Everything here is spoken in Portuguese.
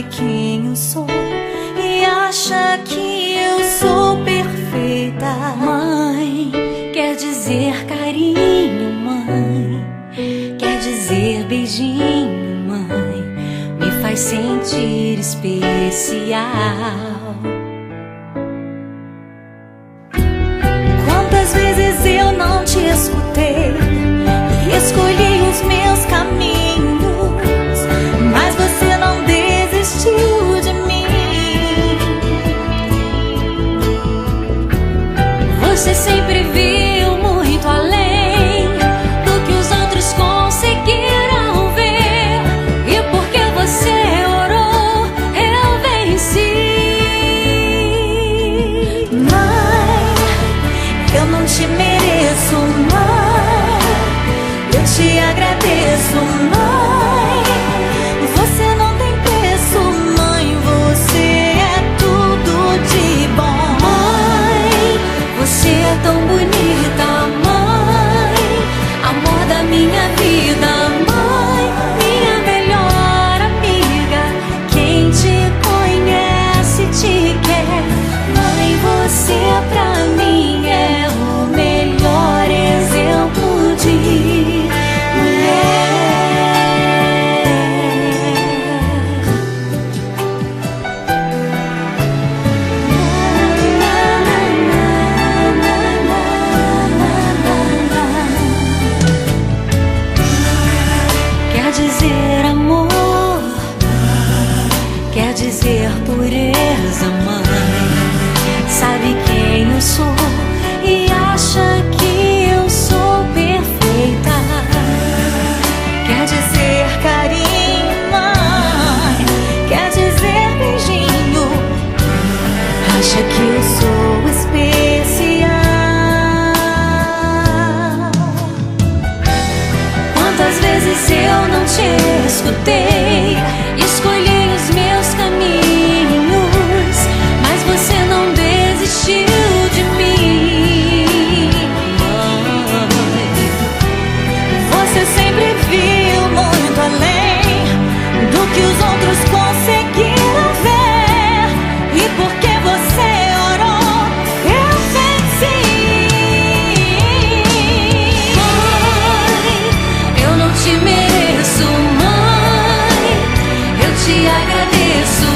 quem eu sou e acha que eu sou perfeita. Mãe, quer dizer carinho, mãe, quer dizer beijinho, mãe, me faz sentir especial. Quantas vezes eu não te escutei e escolhi os meus caminhos, mas você não desistiu de mim. Você sempre viu muito além do que os outros conseguiram ver, e porque você orou, eu venci. Mãe, eu não te mereço, mãe, eu te agradeço, mãe. Você não tem preço, mãe, você é tudo de bom. Mãe, você é tão bonita, mãe, amor da minha vida, mãe, minha melhor amiga. Quem te conhece te quer, mãe, você pra mim é o melhor exemplo de mulher. Quer dizer amor, quer dizer pureza, mãe, sabe quem eu sou e acha que eu sou perfeita. Quer dizer carinho, mãe, quer dizer beijinho, acha que eu sou especial. Quantas vezes eu não te escutei, escolhi os meus caminhos, mas você não desistiu de mim. Mãe, você sempre viu muito além do que os outros conseguiram ver, e porque você orou, eu venci. Mãe, eu não te mereço, mãe, eu te agradeço,